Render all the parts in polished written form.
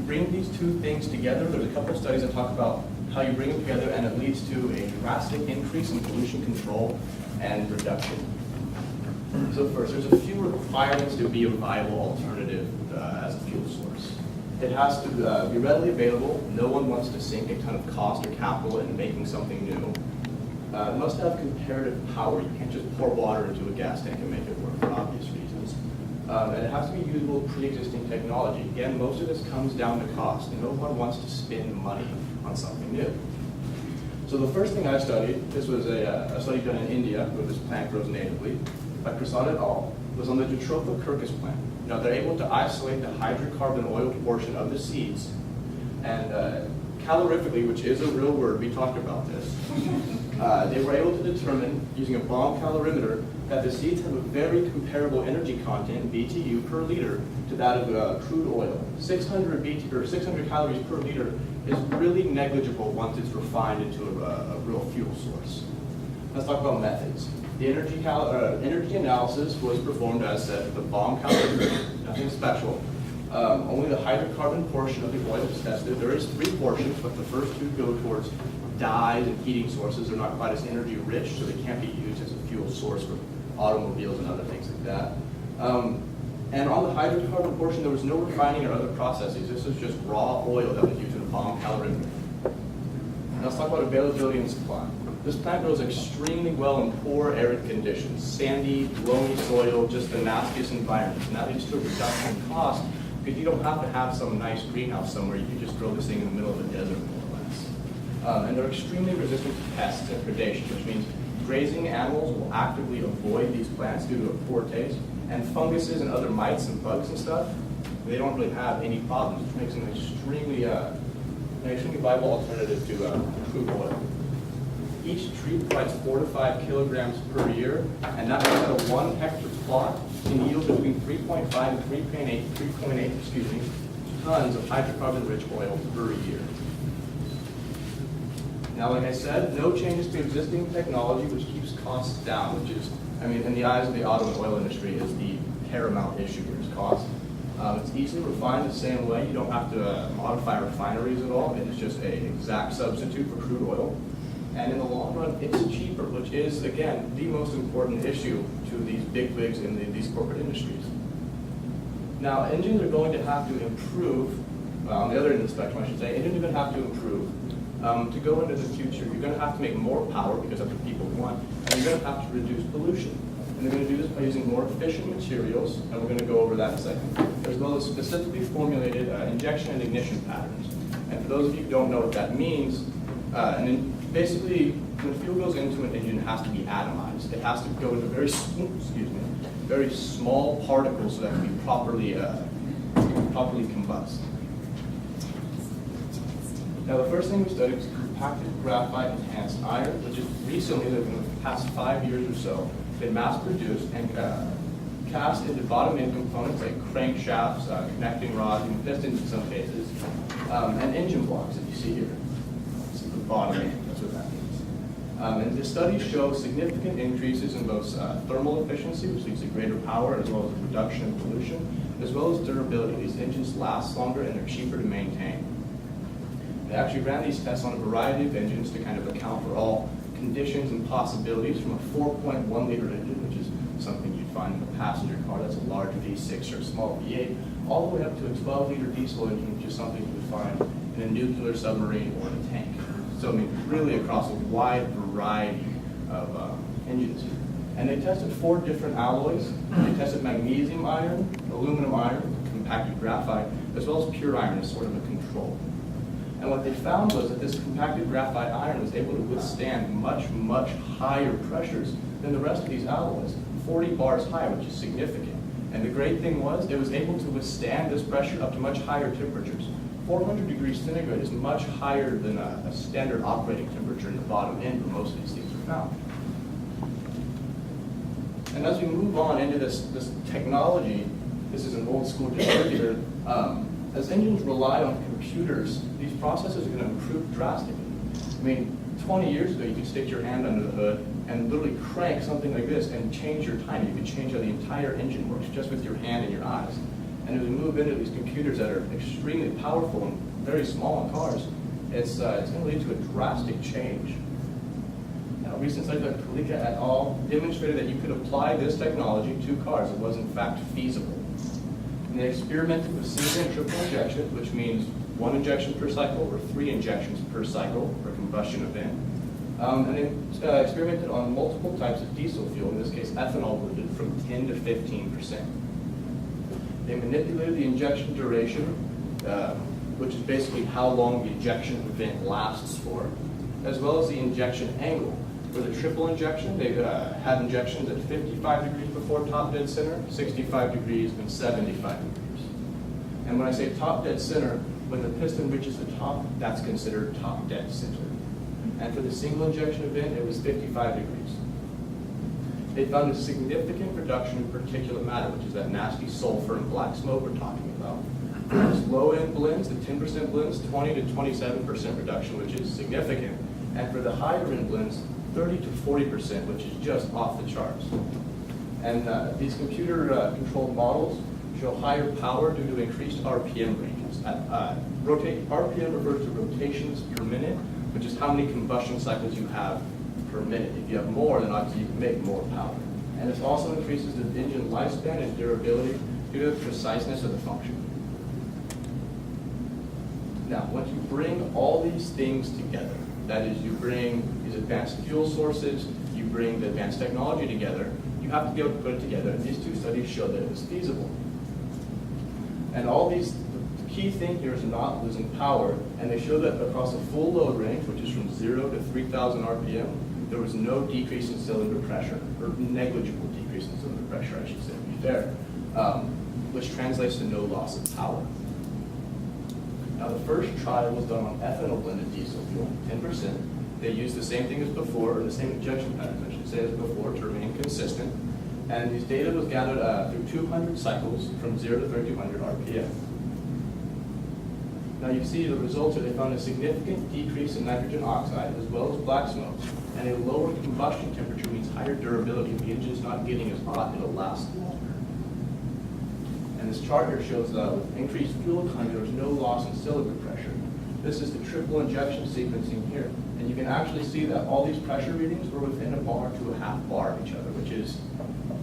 bring these two things together, there's a couple of studies that talk about how you bring them together and it leads to a drastic increase in pollution control and reduction. So first, there's a few requirements to be a viable alternative as a fuel source. It has to be readily available. No one wants to sink a ton of cost or capital in making something new. It must have comparative power. You can't just pour water into a gas tank and make it work for obvious reasons. And it has to be usable with pre-existing technology. Again, most of this comes down to cost. No one wants to spend money on something new. So the first thing I studied, this was a study done in India, where this plant grows natively, by Prasad et al., was on the Jatropha plant. Now they're able to isolate the hydrocarbon oil portion of the seeds, and calorifically, which is a real word, we talked about this, they were able to determine, using a bomb calorimeter, that the seeds have a very comparable energy content, BTU per liter, to that of crude oil. 600 calories per liter is really negligible once it's refined into a real fuel source. Let's talk about methods. The energy analysis was performed as said, the bomb calorimeter, nothing special. Only the hydrocarbon portion of the oil was tested. There is 3 portions, but the first 2 go towards dyes and heating sources. They're not quite as energy rich, so they can't be used as a fuel source for automobiles and other things like that. And on the hydrocarbon portion, there was no refining or other processes. This was just raw oil that was used in a bomb calorimeter. Now let's talk about availability and supply. This plant grows extremely well in poor, arid conditions. Sandy, loamy soil, just the nastiest environment. And that leads to a reduction in cost because you don't have to have some nice greenhouse somewhere. You can just grow this thing in the middle of the desert, more or less. And they're extremely resistant to pests and predation, which means grazing animals will actively avoid these plants due to a poor taste. And funguses and other mites and bugs and stuff, they don't really have any problems, which makes them an extremely viable alternative to crude oil. Each tree provides 4 to 5 kilograms per year, and that means that a 1 hectare plot can yield between 3.5 and 3.8 tons of hydrocarbon-rich oil per year. Now, like I said, no changes to existing technology, which keeps costs down, which is, in the eyes of the auto and oil industry, is the paramount issue here is cost. It's easily refined the same way. You don't have to modify refineries at all. It is just an exact substitute for crude oil. And in the long run, it's cheaper, which is, again, the most important issue to these bigwigs in these corporate industries. Now, engines are going to have to improve, on the other end of the spectrum, I should say, engines are going to have to improve. To go into the future, you're going to have to make more power because that's what people want, and you're going to have to reduce pollution. And they're going to do this by using more efficient materials, and we're going to go over that in a second, as well as specifically formulated injection and ignition patterns. And for those of you who don't know what that means, basically, when fuel goes into an engine, it has to be atomized. It has to go into very small particles so that it can be properly combust. Now, the first thing we studied was compacted graphite enhanced iron, which is recently, in the past 5 years or so, been mass-produced and cast into bottom-end components like crankshafts, connecting rods, and pistons in some cases, and engine blocks that you see here. This is the bottom end, that's what that means. And the studies show significant increases in both thermal efficiency, which leads to greater power, as well as a reduction in pollution, as well as durability. These engines last longer and they're cheaper to maintain. They actually ran these tests on a variety of engines to kind of account for all conditions and possibilities, from a 4.1 liter engine, which is something you'd find in a passenger car, that's a large V6 or a small V8, all the way up to a 12 liter diesel engine, which is something you would find in a nuclear submarine or in a tank. So really across a wide variety of engines here. And they tested 4 different alloys. They tested magnesium iron, aluminum iron, compacted graphite, as well as pure iron as sort of a control. And what they found was that this compacted graphite iron was able to withstand much, much higher pressures than the rest of these alloys, 40 bars higher, which is significant. And the great thing was it was able to withstand this pressure up to much higher temperatures. 400 degrees centigrade is much higher than a standard operating temperature in the bottom end where most of these things are found. And as we move on into this technology, this is an old school distributor, as engines rely on computers, these processes are going to improve drastically. 20 years ago, you could stick your hand under the hood and literally crank something like this and change your timing. You could change how the entire engine works just with your hand and your eyes. And as we move into these computers that are extremely powerful and very small in cars, it's going to lead to a drastic change. Now, recent studies by Kalika et al. Demonstrated that you could apply this technology to cars. It was in fact feasible. And they experimented with single and triple injection, which means 1 injection per cycle or 3 injections per cycle for combustion event. And they experimented on multiple types of diesel fuel, in this case ethanol blended, from 10 to 15%. They manipulated the injection duration, which is basically how long the injection event lasts for, as well as the injection angle. For the triple injection, they had injections at 55 degrees before top dead center, 65 degrees, and 75 degrees. And when I say top dead center, when the piston reaches the top, that's considered top dead center. And for the single injection event, it was 55 degrees. They found a significant reduction in particulate matter, which is that nasty sulfur and black smoke we're talking about. For those low-end blends, the 10% blends, 20 to 27% reduction, which is significant. And for the higher-end blends, 30 to 40%, which is just off the charts. And these computer-controlled models show higher power due to increased RPM ranges. RPM refers to rotations per minute, which is how many combustion cycles you have per minute. If you have more, then obviously you can make more power. And this also increases the engine lifespan and durability due to the preciseness of the function. Now, once you bring all these things together, that is, you bring these advanced fuel sources, you bring the advanced technology together, you have to be able to put it together, and these 2 studies show that it was feasible. And all these, the key thing here is not losing power, and they show that across a full load range, which is from 0 to 3,000 RPM, there was no decrease in cylinder pressure, or negligible decrease in cylinder pressure, I should say, to be fair, which translates to no loss of power. Now, the first trial was done on ethanol blended diesel fuel, 10%. They used the same thing as before, or the same injection patterns, I should say, as before, to remain consistent. And these data was gathered through 200 cycles from 0 to 3,200 RPM. Now, you see the results are they found a significant decrease in nitrogen oxide, as well as black smoke, and a lower combustion temperature means higher durability. If the engine is not getting as hot, it'll last longer. And this chart here shows with increased fuel economy, there was no loss in cylinder pressure. This is the triple injection sequencing here. And you can actually see that all these pressure readings were within a bar to a half bar of each other, which is,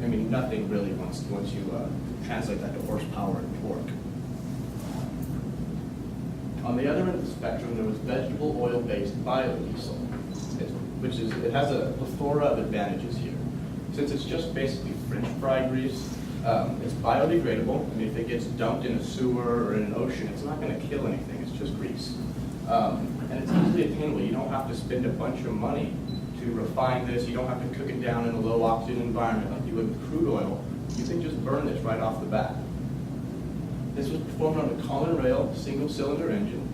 I mean, nothing really once you translate that to horsepower and torque. On the other end of the spectrum, there was vegetable oil-based biodiesel, it has a plethora of advantages here. Since it's just basically French fry grease, it's biodegradable. I mean, if it gets dumped in a sewer or in an ocean, it's not going to kill anything. It's just grease. And it's easily attainable. You don't have to spend a bunch of money to refine this. You don't have to cook it down in a low oxygen environment like you would with crude oil. You can just burn this right off the bat. This was performed on a common rail, single cylinder engine.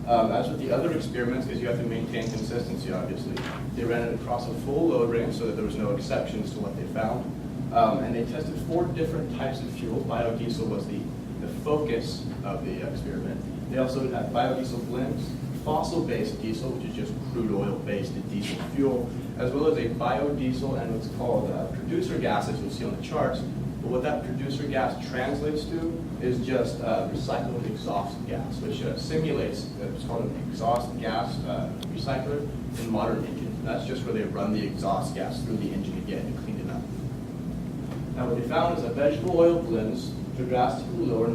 As with the other experiments, because you have to maintain consistency, obviously, they ran it across a full load range so that there was no exceptions to what they found. And they tested 4 different types of fuel. Biodiesel was the focus of the experiment. They also had biodiesel blends, fossil-based diesel, which is just crude oil-based diesel fuel, as well as a biodiesel and what's called producer gas, as you'll see on the charts. But what that producer gas translates to is just recycled exhaust gas, which simulates, it's called an exhaust gas recycler in modern engines. And that's just where they run the exhaust gas through the engine again to clean it up. Now, what they found is that vegetable oil blends to drastically lower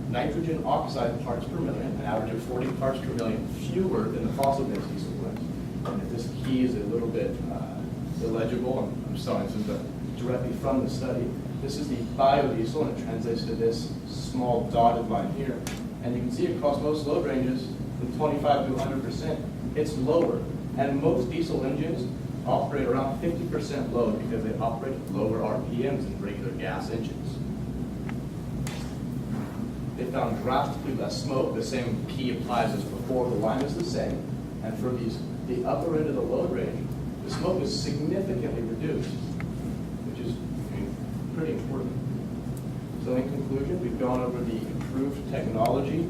nitrogen oxide parts per million, an average of 40 parts per million fewer than the fossil-based diesel blends. And if this key is a little bit illegible, I'm sorry, this is directly from the study. This is the biodiesel, and it translates to this small dotted line here. And you can see across most load ranges, from 25 to 100%, it's lower. And most diesel engines operate around 50% load because they operate at lower RPMs than regular gas engines. They found drastically less smoke. The same key applies as before. The line is the same. And for the upper end of the load range, the smoke is significantly reduced, which is pretty important. So in conclusion, we've gone over the improved technology,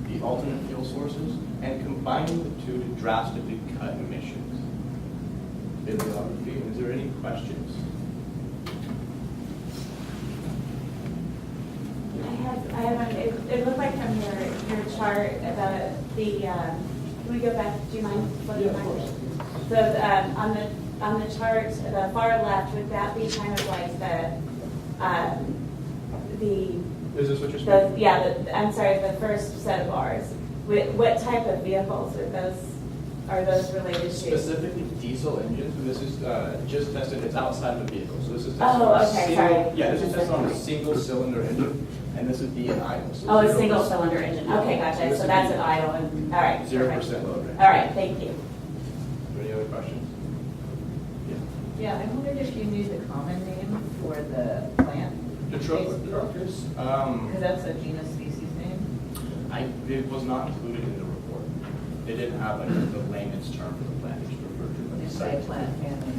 the alternate fuel sources, and combining the 2 to drastically cut emissions. Bibliography. Is there any questions? I have one. It looked like from your chart about can we go back? Do you mind flipping back? So on the chart, the far left, would that be kind of like the Is this what you're saying? I'm sorry, the first set of bars. What type of vehicles are those related to? Specifically diesel engines, and this is just tested, it's outside of a vehicle. So this is tested Oh, on a okay, single, sorry. yeah, this is tested on a single cylinder engine, and this is the idle. So Oh, a 0%. single cylinder engine. Okay, gotcha. So that's an idle. And all right. 0% load rate. All right, thank you. Any other questions? Yeah, I wondered if you knew the common name for the plant. Detroiters? Because that's a genus species name. It was not included in the report. It didn't have like the layman's term for the plant. It just referred to it They as say site. plant family.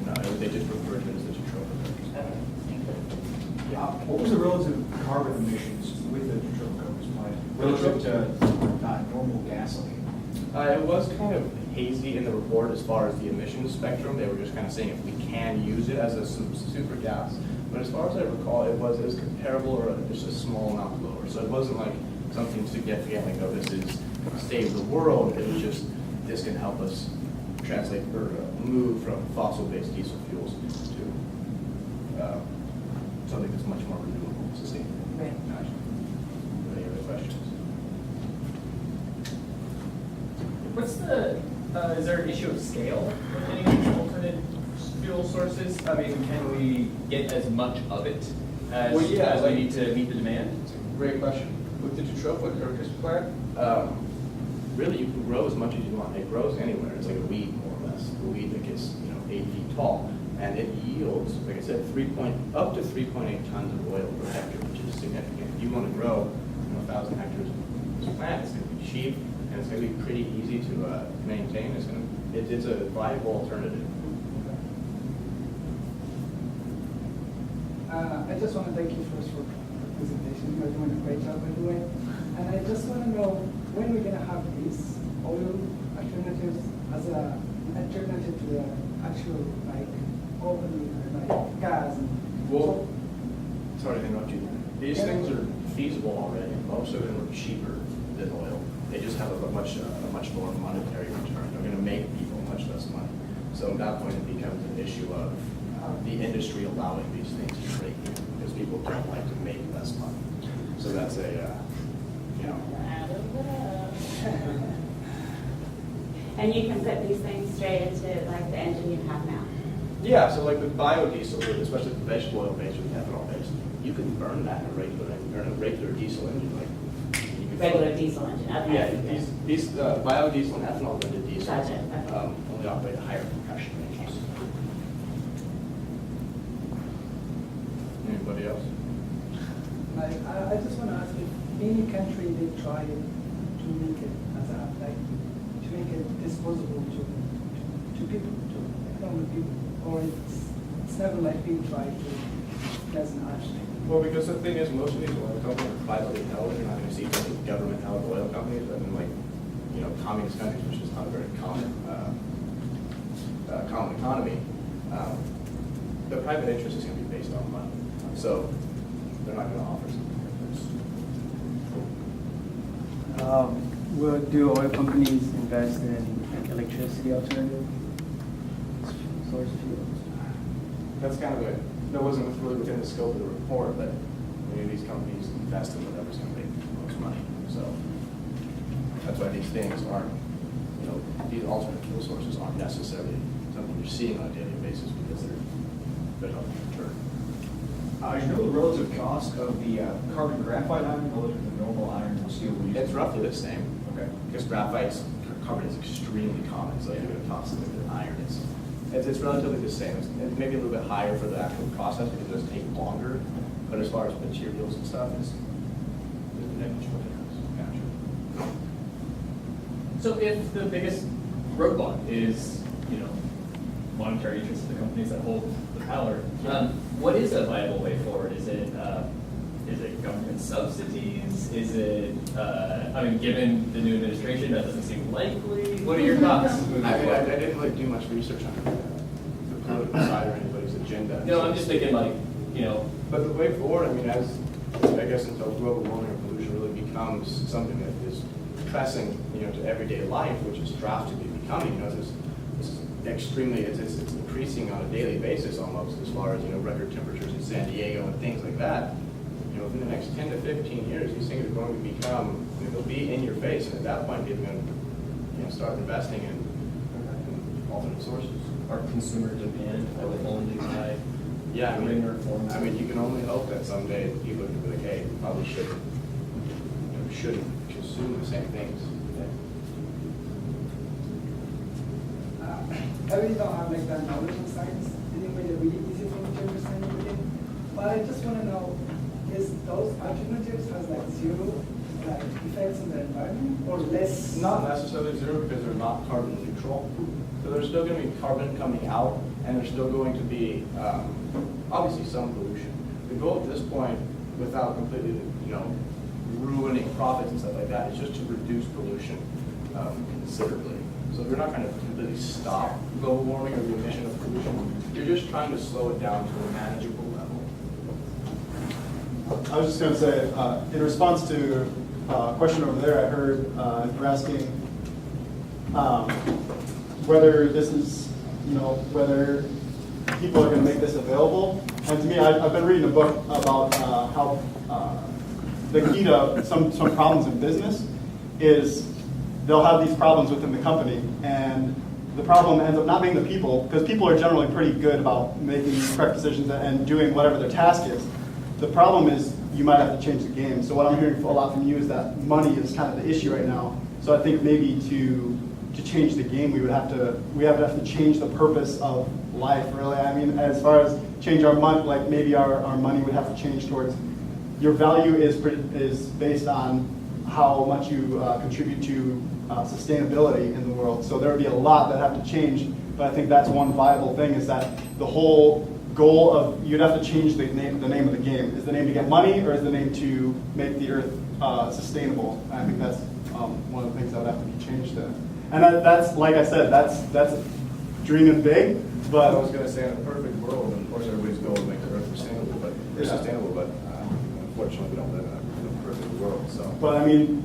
No, they just referred to it as the Detroiters. Okay, thank you. What was the relative carbon emissions with the Detroiters plant relative to normal gasoline? It was kind of hazy in the report as far as the emissions spectrum. They were just kind of saying if we can use it as a substitute for gas. But as far as I recall, it was comparable or just a small amount lower. So it wasn't like something significant like, oh, this is save the world. It was just, this can help us translate or move from fossil-based diesel fuels to something that's much more renewable, sustainable. Right. Any other questions? What's is there an issue of scale with any of these alternate fuel sources? I mean, can we get as much of it as, Well, yeah, as like- we need to meet the demand? Great question. With the Jatropha Kirkus plant, really you can grow as much as you want. It grows anywhere. It's like a weed, more or less. A weed that gets 8 feet tall, and it yields, like I said, up to 3.8 tons of oil per hectare, which is significant. If you want to grow 1,000 hectares of this plant, it's going to be cheap and it's going to be pretty easy to maintain. It's a viable alternative. I just want to thank you first for the presentation. You're doing a great job, by the way. And I just want to know when we're going to have these oil alternatives as an alternative to the actual open gas. Well, sorry to interrupt you. These things are feasible already. Most of them are cheaper than oil. They just have a much lower monetary return. They're going to make people much less money. So at that point, it becomes an issue of the industry allowing these things to trade because people don't like to make less money. So that's And you can put these things straight into like the engine you have now. Yeah, so like with biodiesel, especially the vegetable oil based or ethanol based, you can burn that in a regular diesel engine. Like you can Regular diesel engine. Okay. Yeah, these biodiesel and ethanol blended diesel Gotcha. only operate at higher compression ranges. Anybody else? I just want to ask if any country they try to make it as to make it disposable to people, to economic people, or it's never being tried to doesn't actually. Well, because the thing is, most of these oil companies are privately held. You're not going to see many government-held oil companies. But in communist countries, which is not a very common economy, the private interest is going to be based on money. So they're not going to offer something like this. Do oil companies invest in electricity alternative source fuels? That's kind of that wasn't really within the scope of the report, but many of these companies invest in whatever's going to make the most money. So that's why these things aren't, these alternate fuel sources aren't necessarily something you're seeing on a daily basis because they're helping return. You know the relative cost of the carbon graphite iron relative to the normal iron and steel we use? It's roughly the same. Okay. Because carbon is extremely common, so you're going to toss it with iron. It's relatively the same. It's maybe a little bit higher for the actual process because it does take longer. But as far as materials and stuff, it's negligible difference. Gotcha. So if the biggest roadblock is, monetary interests of the companies that hold the power, what is a viable way forward? Is it government subsidies? Is it, given the new administration, that doesn't seem likely? What are your thoughts? I didn't really do much research on the political side or anybody's agenda. No, I'm just thinking But the way forward, as I guess until global warming or pollution really becomes something that is pressing, to everyday life, which is drastically becoming, this is extremely, it's increasing on a daily basis almost, as far as, record temperatures in San Diego and things like that. Within the next 10 to 15 years, these things are going to become, they'll be in your face, and at that point, people are going to start investing in alternate sources. Our consumer demand will only buy Yeah, greener forms. you can only hope that someday people are going to be like, hey, we probably shouldn't consume the same things. I really don't have like that knowledge in science. Anyway, they're really easy for me to understand everything. But I just want to know, is those alternatives has like zero like effects on the environment or less? Not necessarily zero because they're not carbon neutral. So there's still going to be carbon coming out, and there's still going to be obviously some pollution. The goal at this point, without completely ruining profits and stuff like that, is just to reduce pollution considerably. So we're not going to completely stop global warming or the emission of pollution. You're just trying to slow it down to a manageable level. I was just going to say, in response to a question over there, I heard you're asking whether this is, whether people are going to make this available. And to me, I've been reading a book about how the key to some problems in business is they'll have these problems within the company, and the problem ends up not being the people, because people are generally pretty good about making correct decisions and doing whatever their task is. The problem is you might have to change the game. So what I'm hearing a lot from you is that money is kind of the issue right now. So I think maybe to change the game, we would have to change the purpose of life, really. I mean, as far as change our money, like maybe our money would have to change towards your value is based on how much you contribute to sustainability in the world. So there would be a lot that have to change, but I think that's one viable thing, is that the whole goal of, you'd have to change the name of the game. Is the name to get money, or is the name to make the earth sustainable? And I think that's one of the things that would have to be changed to. And that's, like I said, that's dreaming big, but I was going to say, in a perfect world, of course, everybody's goal is to make the earth sustainable, but unfortunately, we don't live in a perfect world. So, but I mean,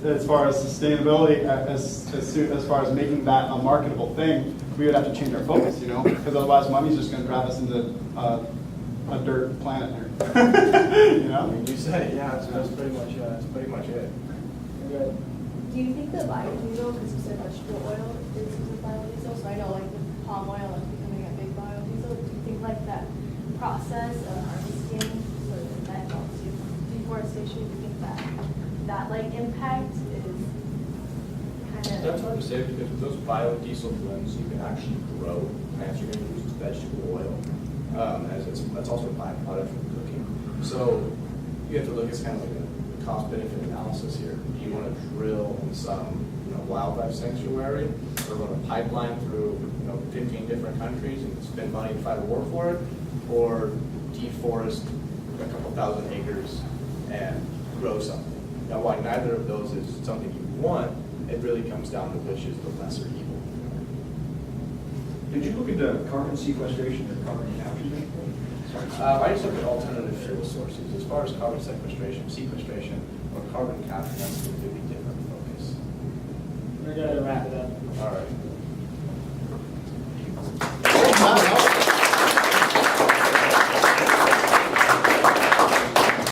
as far as sustainability, as far as making that a marketable thing, we would have to change our focus, because otherwise money's just going to drive us into a dirt planet here. You said it, yeah, that's pretty much it. Good. Do you think the biodiesel, because you said vegetable oil is a biodiesel, so I know like with palm oil that's becoming a big biodiesel, do you think like that process of harvesting, so that helps you deforestation, do you think that like impact is kind of... That's hard to say, because with those biodiesel blends, you can actually grow plants. You're going to use vegetable oil, that's also a byproduct from cooking. So you have to look at kind of like a cost-benefit analysis here. Do you want to drill in some wildlife sanctuary, or run a pipeline through 15 different countries and spend money to fight a war for it, or deforest a couple thousand acres and grow something? Now, while neither of those is something you want, it really comes down to which is the lesser evil. Did you look into carbon sequestration or carbon capture? I just look at alternative fuel sources. As far as carbon sequestration, or carbon capture, that's a completely different focus. We're going to wrap it up. All right.